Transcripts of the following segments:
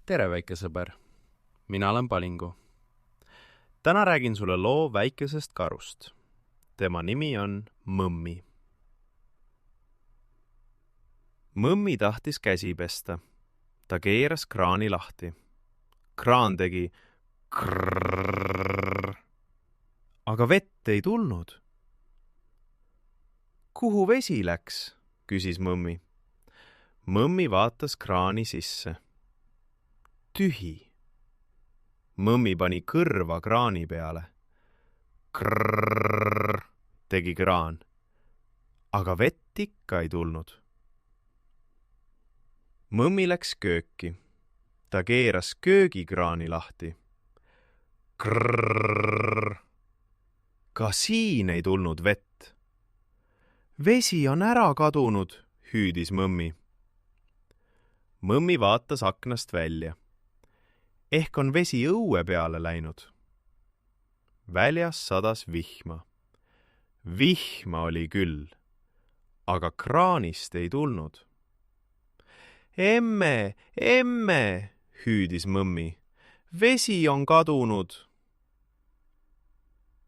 tere, väike sõber! Mina olen Palingu. Täna räägin sulle loo väikesest karust. Tema nimi on Mõmmi. Mõmmi tahtis käsi pesta. Ta keeras kraani lahti. Kraan tegi krrrr, aga vett ei tulnud. Kuhu vesi läks? Küsis Mõmmi. Mõmmi vaatas kraani sisse. Tühi. Mõmmi pani kõrva kraani peale. Krrrr, tegi kraan. Aga vett ikka ei tulnud. Mõmmi läks kööki. Ta keeras köögikraani lahti. Krrrr. Ka siin ei tulnud vett. Vesi on ära kadunud, hüüdis Mõmmi. Mõmmi vaatas aknast välja. Ehk on vesi õue peale läinud. Väljas sadas vihma. Vihma oli küll, aga kraanist ei tulnud. Emme, emme, hüüdis Mõmmi. Vesi on kadunud.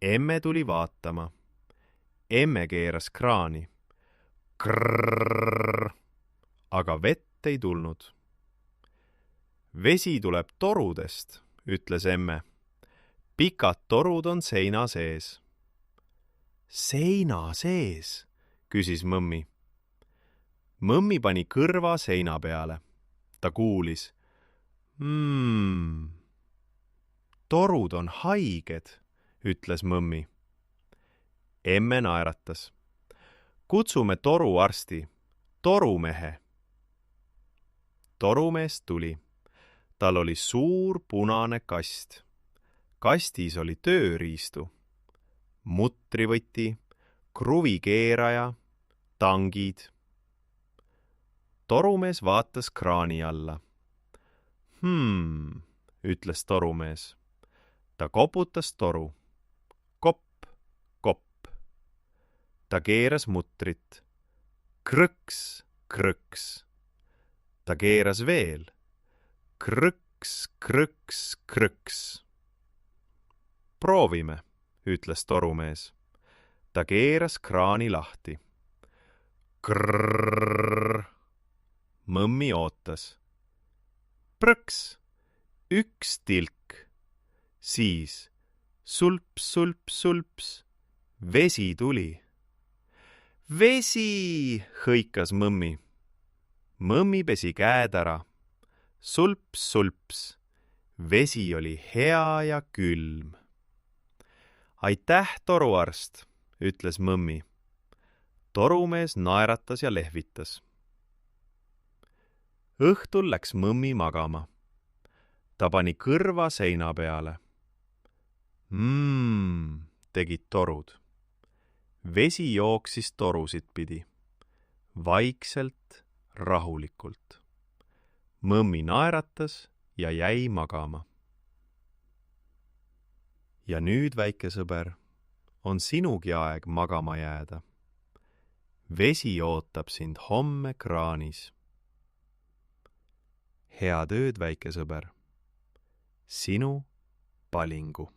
Emme tuli vaatama. Emme keeras kraani. Krrrr, aga vett ei tulnud. Vesi tuleb torudest, ütles emme. Pikad torud on seina sees. Seina sees, küsis Mõmmi. Mõmmi pani kõrva seina peale. Ta kuulis. Torud on haiged, ütles Mõmmi. Emme naeratas. Kutsume toruarsti, torumehe. Torumees tuli. Tal oli suur punane kast. Kastis oli tööriistu. Mutrivõti, kruvikeeraja, tangid. Torumees vaatas kraani alla. Ütles torumees. Ta koputas toru. Kopp, kopp. Ta keeras mutrit. Krõks, krõks. Ta keeras veel. Krõks, krõks, krõks. Proovime, ütles torumees. Ta keeras kraani lahti. Krrrr. Mõmmi ootas. Prõks, üks tilk. Siis sulps, sulps, sulps. Vesi tuli. Vesi, hõikas Mõmmi. Mõmmi pesi käed ära. Sulps, sulps. Vesi oli hea ja külm. Aitäh, toruarst, ütles Mõmmi. Torumees naeratas ja lehvitas. Õhtul läks Mõmmi magama. Ta pani kõrva seina peale. Tegid torud. Vesi jooksis torusid pidi. Vaikselt, rahulikult. Mõmmi naeratas ja jäi magama. Ja nüüd, väike sõber, on sinugi aeg magama jääda. Vesi ootab sind homme kraanis. Head ööd, väike sõber. Sinu Palingu.